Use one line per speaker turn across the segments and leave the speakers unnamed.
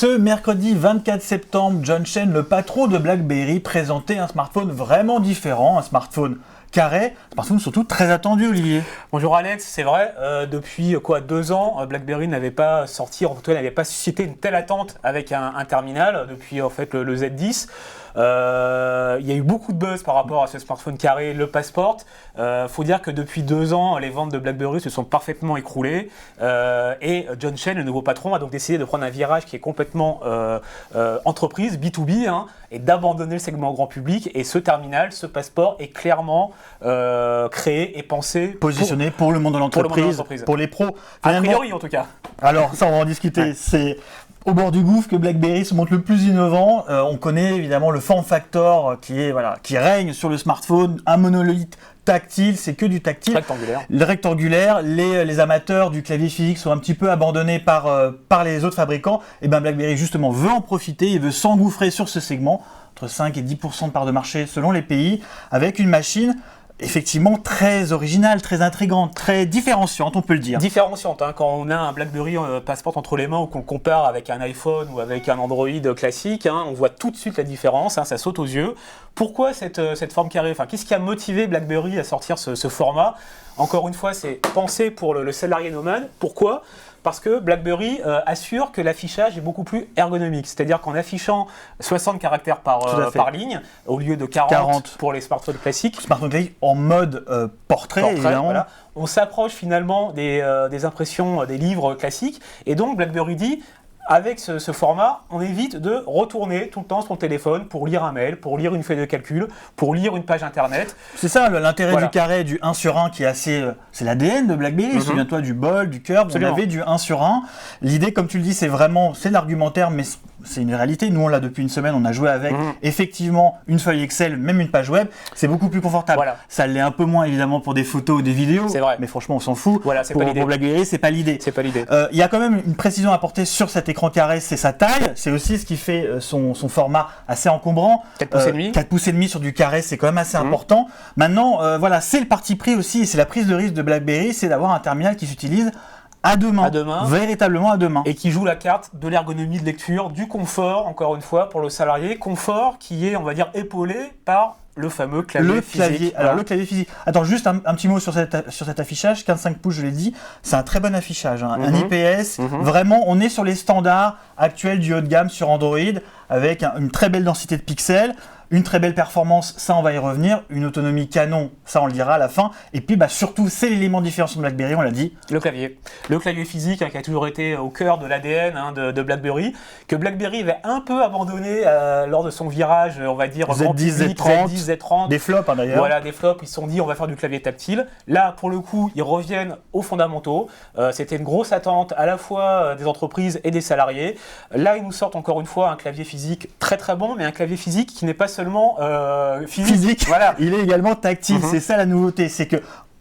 Ce mercredi 24 septembre, John Chen, le patron de BlackBerry, présentait un smartphone vraiment différent, un smartphone carré, un smartphone surtout très attendu, Olivier.
Bonjour Alex, c'est vrai, depuis 2 ans, BlackBerry n'avait pas sorti, en tout cas n'avait pas suscité une telle attente avec un terminal depuis en fait le Z10. Il y a eu beaucoup de buzz par rapport à ce smartphone carré, le Passport. Faut dire que depuis 2 ans, les ventes de BlackBerry se sont parfaitement écroulées et John Chen, le nouveau patron, a donc décidé de prendre un virage qui est complètement entreprise, B2B, et d'abandonner le segment grand public. Et ce terminal, ce Passport, est clairement créé et pensé,
positionné pour le monde de l'entreprise, pour les pros.
A priori en tout cas.
Alors ça, on va en discuter. Ouais. C'est au bord du gouffre que BlackBerry se montre le plus innovant. On connaît évidemment le form factor qui règne sur le smartphone, un monolithe tactile, c'est que du tactile.
Rectangulaire.
Le rectangulaire, les amateurs du clavier physique sont un petit peu abandonnés par les autres fabricants. Et bien BlackBerry justement veut en profiter, il veut s'engouffrer sur ce segment, entre 5 et 10% de part de marché selon les pays, avec une machine effectivement très originale, très intrigante, très différenciante, on peut le dire.
Différenciante, quand on a un BlackBerry Passport entre les mains ou qu'on le compare avec un iPhone ou avec un Android classique, on voit tout de suite la différence, ça saute aux yeux. Pourquoi cette forme carrée ? Qu'est-ce qui a motivé BlackBerry à sortir ce format ? Encore une fois, c'est pensé pour le salarié nomade. Pourquoi ? Parce que BlackBerry assure que l'affichage est beaucoup plus ergonomique. C'est-à-dire qu'en affichant 60 caractères par ligne, au lieu de 40 pour les smartphones classiques.
Smartphone classique en mode portrait évidemment. Voilà.
On s'approche finalement des impressions des livres classiques. Et donc BlackBerry dit, avec ce format, on évite de retourner tout le temps son téléphone pour lire un mail, pour lire une feuille de calcul, pour lire une page internet.
C'est ça l'intérêt du carré, du 1 sur 1 qui est assez... c'est l'ADN de BlackBerry, souviens-toi du bol, du curve, on avait du 1 sur 1. L'idée, comme tu le dis, c'est l'argumentaire, mais c'est une réalité. Nous, on l'a depuis une semaine, on a joué avec. Effectivement, une feuille Excel, même une page web, c'est beaucoup plus confortable. Voilà. Ça l'est un peu moins, évidemment, pour des photos ou des vidéos.
C'est vrai.
Mais franchement, on s'en fout.
Pour
BlackBerry, c'est pas l'idée.
C'est pas l'idée.
Il y a quand même une précision à apporter sur cet écran carré, c'est sa taille. C'est aussi ce qui fait son format assez encombrant.
4 pouces et demi.
4 pouces et demi sur du carré, c'est quand même assez important. Maintenant, c'est le parti pris aussi, et c'est la prise de risque de BlackBerry, c'est d'avoir un terminal qui s'utilise à deux mains, véritablement à deux mains.
Et qui joue la carte de l'ergonomie de lecture, du confort, encore une fois, pour le salarié. Confort qui est, on va dire, épaulé par le fameux clavier physique.
Alors, le clavier physique. Attends, juste un petit mot sur cet affichage. 15,5 pouces, je l'ai dit, c'est un très bon affichage. Un IPS, vraiment, on est sur les standards actuels du haut de gamme sur Android, avec une très belle densité de pixels. Une très belle performance, ça on va y revenir. Une autonomie canon, ça on le dira à la fin. Et puis surtout, c'est l'élément différenciant de BlackBerry, on l'a dit.
Le clavier. Le clavier physique qui a toujours été au cœur de l'ADN de BlackBerry, que BlackBerry avait un peu abandonné lors de son virage, on va dire,
Z10, Z30. Des flops d'ailleurs.
Voilà, des flops, ils se sont dit on va faire du clavier tactile. Là, pour le coup, ils reviennent aux fondamentaux. C'était une grosse attente à la fois des entreprises et des salariés. Là, ils nous sortent encore une fois un clavier physique très très bon, mais un clavier physique qui n'est pas seulement physique.
Voilà. Il est également tactile, c'est ça la nouveauté, c'est que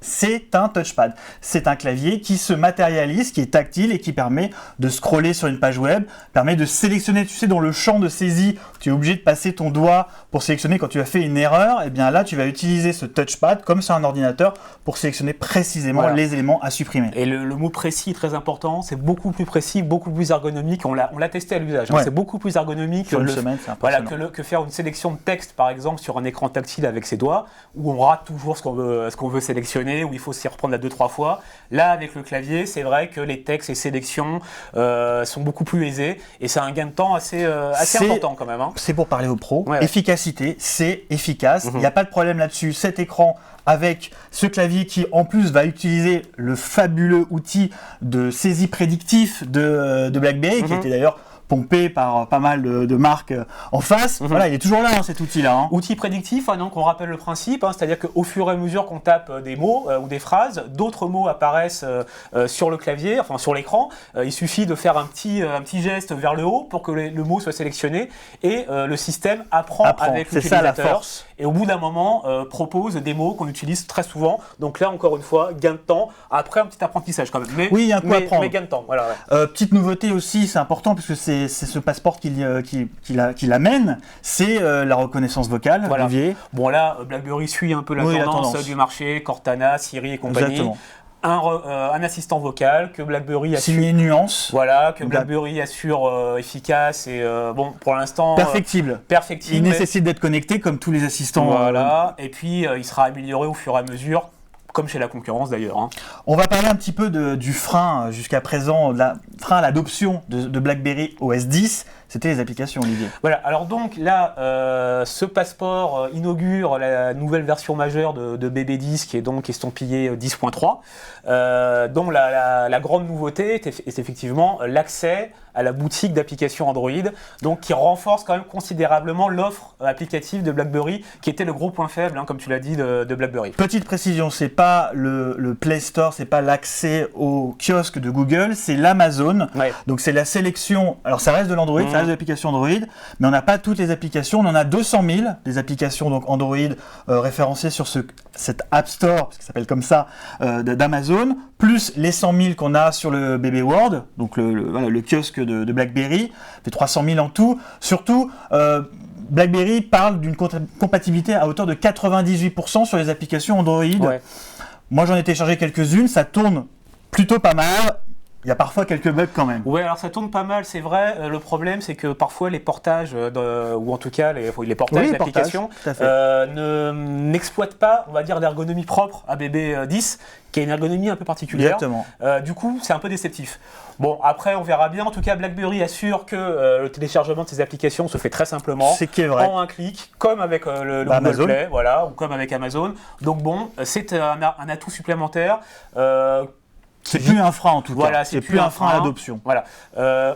c'est un touchpad. C'est un clavier qui se matérialise, qui est tactile et qui permet de scroller sur une page web, permet de sélectionner, tu sais, dans le champ de saisie, tu es obligé de passer ton doigt pour sélectionner quand tu as fait une erreur, et bien là, tu vas utiliser ce touchpad comme sur un ordinateur pour sélectionner précisément les éléments à supprimer.
Et le mot précis est très important, c'est beaucoup plus précis, beaucoup plus ergonomique, on l'a testé à l'usage, c'est beaucoup plus ergonomique que faire une sélection de texte, par exemple, sur un écran tactile avec ses doigts, où on rate toujours ce qu'on veut sélectionner, où il faut s'y reprendre à 2-3 fois. Là, avec le clavier, c'est vrai que les textes et sélections sont beaucoup plus aisés et c'est un gain de temps assez important quand même.
C'est pour parler aux pros. Efficacité, c'est efficace. Il n'y a pas de problème là-dessus. Cet écran avec ce clavier qui, en plus, va utiliser le fabuleux outil de saisie prédictif de BlackBerry, qui était d'ailleurs pompé par pas mal de marques en face. Voilà, il est toujours là, cet outil-là.
Outil prédictif, donc on rappelle le principe, c'est-à-dire qu'au fur et à mesure qu'on tape des mots ou des phrases, d'autres mots apparaissent sur le clavier, enfin sur l'écran. Il suffit de faire un petit geste vers le haut pour que le mot soit sélectionné et le système apprend avec l'utilisateur.
C'est ça la force.
Et au bout d'un moment, propose des mots qu'on utilise très souvent. Donc là, encore une fois, gain de temps. Après, un petit apprentissage quand même. Mais,
oui, il y a un coup à apprendre.
Mais gain de temps. Voilà,
petite nouveauté aussi, c'est important puisque c'est ce passeport qui l'amène, c'est la reconnaissance vocale. Olivier.
Bon là, BlackBerry suit un peu la tendance du marché, Cortana, Siri et compagnie.
Exactement.
un assistant vocal, que BlackBerry assure.
Signé nuance.
Voilà, que BlackBerry assure efficace et bon, pour l'instant.
Perfectible. Il nécessite d'être connecté comme tous les assistants.
Voilà, et puis il sera amélioré au fur et à mesure. Comme chez la concurrence d'ailleurs. Hein.
On va parler un petit peu du frein jusqu'à présent, frein à l'adoption de BlackBerry OS 10. C'était les applications, Olivier.
Voilà, alors donc là, ce passeport inaugure la nouvelle version majeure de BB10 qui est donc estampillée 10.3, dont la grande nouveauté est effectivement l'accès à la boutique d'applications Android, donc qui renforce quand même considérablement l'offre applicative de BlackBerry, qui était le gros point faible, hein, comme tu l'as dit, de BlackBerry.
Petite précision, c'est pas le Play Store, c'est pas l'accès au kiosque de Google, c'est l'Amazon. Ouais. Donc c'est la sélection, alors ça reste de l'Android, ça reste de l'application Android, mais on n'a pas toutes les applications, on en a 200 000, des applications donc Android référencées sur cet App Store, parce qu'il s'appelle comme ça, d'Amazon, plus les 100 000 qu'on a sur le BB World, donc le kiosque de BlackBerry, fait 300 000 en tout. Surtout, BlackBerry parle d'une compatibilité à hauteur de 98% sur les applications Android. Ouais. Moi, j'en ai téléchargé quelques-unes, ça tourne plutôt pas mal. Il y a parfois quelques bugs quand même.
Oui, alors ça tourne pas mal, c'est vrai. Le problème, c'est que parfois les portages, ou en tout cas les portages d'applications, n'exploitent pas, on va dire, l'ergonomie propre à BB10, qui a une ergonomie un peu particulière.
Exactement.
Du coup, c'est un peu déceptif. Bon, après, on verra bien. En tout cas, BlackBerry assure que le téléchargement de ces applications se fait très simplement, en un clic, comme avec le Google Play, voilà, ou comme avec Amazon. Donc bon, c'est un atout supplémentaire.
C'est plus un frein en tout cas, voilà, c'est plus un frein à l'adoption.
Voilà.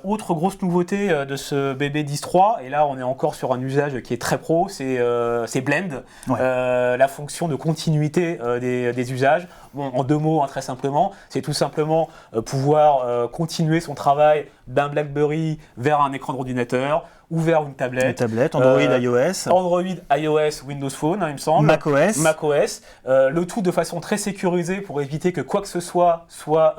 Autre grosse nouveauté de ce BB 10.3, et là on est encore sur un usage qui est très pro, c'est Blend, la fonction de continuité des usages. Bon, en 2 mots, hein, très simplement, c'est tout simplement pouvoir continuer son travail d'un BlackBerry vers un écran d'ordinateur ou vers une tablette.
Une tablette, Android, iOS.
Android, iOS, Windows Phone, hein, il me semble. macOS. Le tout de façon très sécurisée pour éviter que quoi que ce soit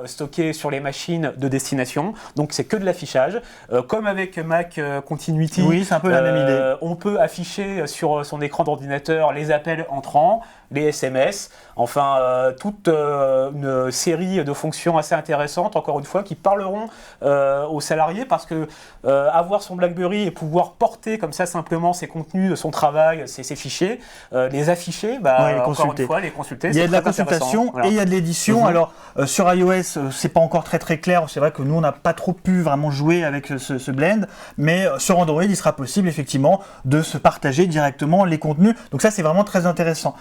stocké sur les machines de destination. Donc c'est que de l'affichage. Comme avec Mac Continuity,
oui, c'est un peu la même idée.
On peut afficher sur son écran d'ordinateur les appels entrants, les SMS, enfin toute une série de fonctions assez intéressantes, encore une fois, qui parleront aux salariés, parce que avoir son BlackBerry et pouvoir porter comme ça simplement ses contenus, son travail, ses fichiers, les afficher, encore une fois, les consulter.
Il y a de la consultation et il y a de l'édition. Alors sur iOS, c'est pas encore très clair. C'est vrai que nous on n'a pas trop pu vraiment jouer avec ce blend, mais sur Android, il sera possible effectivement de se partager directement les contenus. Donc ça, c'est vraiment très intéressant.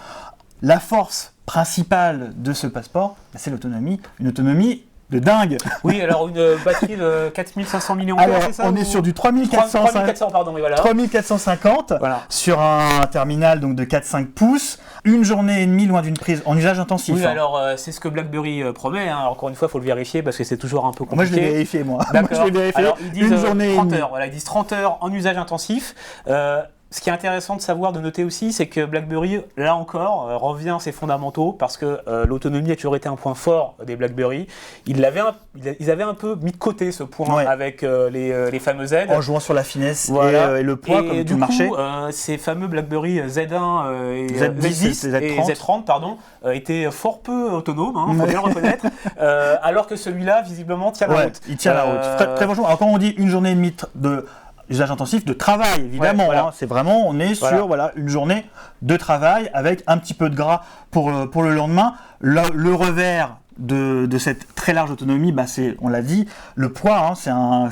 La force principale de ce passeport, c'est l'autonomie, une autonomie de dingue.
Oui, alors une batterie de 4500 mAh, c'est ça?
On est sur du 3450 voilà. Sur un terminal donc de 4-5 pouces, une journée et demie loin d'une prise en usage intensif.
Oui, alors c'est ce que BlackBerry promet, hein. Alors, encore une fois, il faut le vérifier parce que c'est toujours un peu compliqué.
Moi, je l'ai vérifié, moi.
D'accord.
Moi, je l'ai vérifié.
Alors, ils disent
une journée
30 heures. Voilà, ils disent 30 heures en usage intensif. Ce qui est intéressant de savoir, de noter aussi, c'est que BlackBerry, là encore, revient à ses fondamentaux, parce que l'autonomie a toujours été un point fort des BlackBerry. Ils avaient un peu mis de côté ce point avec les fameux Z.
En jouant sur la finesse et le poids, comme tout le marché.
Ces fameux BlackBerry Z1 et Z10 et Z30 étaient fort peu autonomes, hein, faut bien le reconnaître, alors que celui-là, visiblement, tient la route.
Il tient la route. Très franchement, alors quand on dit une journée et demie de usage intensif de travail, évidemment. Voilà. Hein, c'est vraiment, on est sur une journée de travail avec un petit peu de gras pour le lendemain. Le revers de cette très large autonomie, c'est, on l'a dit, le poids, hein, c'est un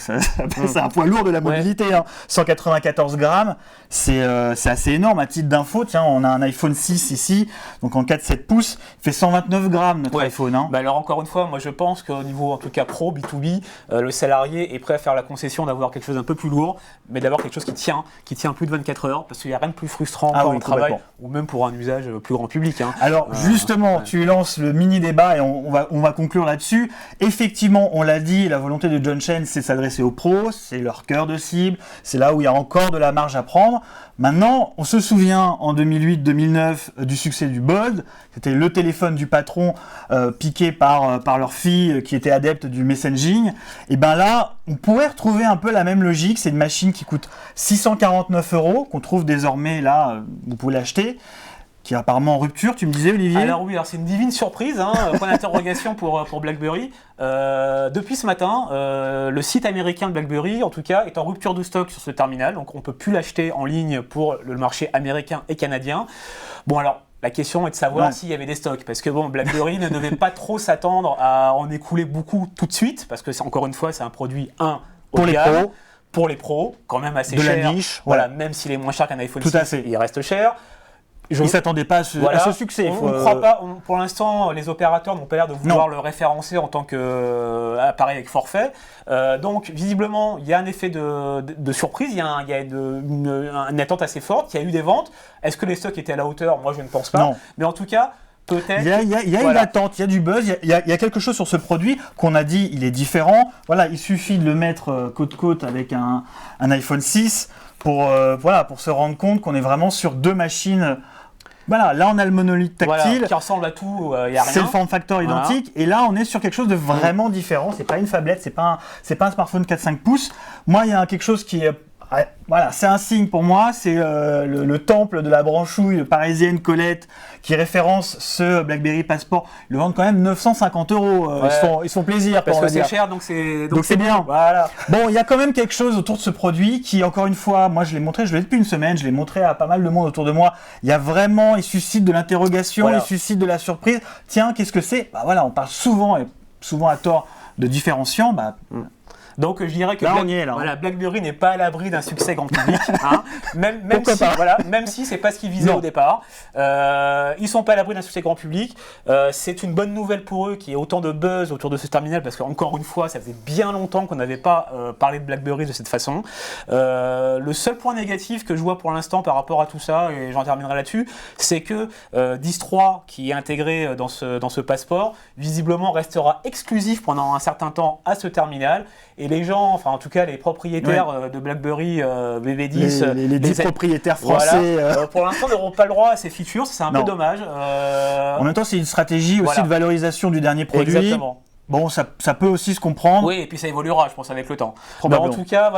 poids lourd de la mobilité. Hein. 194 grammes, c'est assez énorme. À titre d'info, tiens, on a un iPhone 6 ici, donc en 4-7 pouces, il fait 129 grammes notre iPhone. Hein.
Alors encore une fois, moi je pense qu'au niveau, en tout cas pro, B2B, le salarié est prêt à faire la concession d'avoir quelque chose d'un peu plus lourd, mais d'avoir quelque chose qui tient plus de 24 heures, parce qu'il n'y a rien de plus frustrant quand on travaille, ou même pour un usage plus grand public. Hein.
Alors justement, tu lances le mini débat et on va conclure là-dessus. Effectivement, on l'a dit, la volonté de John Chen, c'est de s'adresser aux pros, c'est leur cœur de cible, c'est là où il y a encore de la marge à prendre. Maintenant, on se souvient en 2008-2009 du succès du Bold. C'était le téléphone du patron piqué par leur fille qui était adepte du messaging. Et bien là, on pourrait retrouver un peu la même logique. C'est une machine qui coûte 649 €, qu'on trouve désormais là, vous pouvez l'acheter, qui est apparemment en rupture, tu me disais, Olivier?
Alors oui, alors c'est une divine surprise, hein, point d'interrogation pour BlackBerry. Depuis ce matin, le site américain de BlackBerry, en tout cas, est en rupture de stock sur ce terminal, donc on ne peut plus l'acheter en ligne pour le marché américain et canadien. Bon alors, la question est de savoir s'il y avait des stocks, parce que bon, BlackBerry ne devait pas trop s'attendre à en écouler beaucoup tout de suite, parce que encore une fois, c'est un produit
pour les pros.
Pour les pros, quand même assez
de
cher.
La niche.
Voilà, même s'il est moins cher qu'un iPhone
tout
6, il reste cher.
Ils ne s'attendaient pas à ce succès.
On ne croit pas, pour l'instant, les opérateurs n'ont pas l'air de vouloir le référencer en tant qu'appareil avec forfait. Donc, visiblement, il y a un effet de surprise, il y a une attente assez forte, il y a eu des ventes. Est-ce que les stocks étaient à la hauteur? Moi, je ne pense pas. Non. Mais en tout cas, peut-être.
Il y a une attente, il y a du buzz, il y a quelque chose sur ce produit qu'on a dit, il est différent. Voilà, il suffit de le mettre côte à côte avec un iPhone 6 pour se rendre compte qu'on est vraiment sur deux machines. Voilà, là on a le monolithe tactile,
qui ressemble à tout, il n'y a rien.
C'est le form factor identique, et là on est sur quelque chose de vraiment différent. C'est pas une phablette, c'est pas un smartphone 4-5 pouces. Moi, il y a quelque chose qui est c'est un signe pour moi, c'est le temple de la branchouille parisienne Colette qui référence ce BlackBerry Passport. Ils le vendent quand même 950 €. Ils se font plaisir.
Parce que c'est cher, donc c'est
bien.
Voilà.
Bon, il y a quand même quelque chose autour de ce produit qui, encore une fois, moi je l'ai montré, je l'ai depuis une semaine, je l'ai montré à pas mal de monde autour de moi. Il suscite de l'interrogation, il suscite de la surprise. Tiens, qu'est-ce que c'est? On parle souvent à tort de différenciants.
Donc je dirais que BlackBerry n'est pas à l'abri d'un succès grand public, hein. Même si c'est pas ce qu'ils visaient au départ. Ils sont pas à l'abri d'un succès grand public. C'est une bonne nouvelle pour eux qu'il y ait autant de buzz autour de ce terminal, parce qu'encore une fois, ça faisait bien longtemps qu'on n'avait pas parlé de BlackBerry de cette façon. Le seul point négatif que je vois pour l'instant par rapport à tout ça, et j'en terminerai là-dessus, c'est que 10.3 qui est intégré dans ce passeport, visiblement restera exclusif pendant un certain temps à ce terminal. Et les gens, enfin en tout cas les propriétaires de BlackBerry BB10,
les 10 propriétaires français,
pour l'instant n'auront pas le droit à ces features, c'est un peu dommage.
En même temps, c'est une stratégie aussi de valorisation du dernier produit.
Exactement.
Bon, ça peut aussi se comprendre.
Oui, et puis ça évoluera, je pense, avec le temps. En tout cas,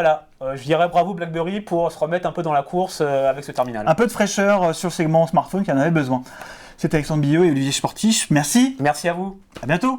je dirais bravo BlackBerry pour se remettre un peu dans la course avec ce terminal.
Un peu de fraîcheur sur le segment smartphone qui en avait besoin. C'était Alexandre Billot et Olivier Sportiche. Merci.
Merci à vous.
À bientôt.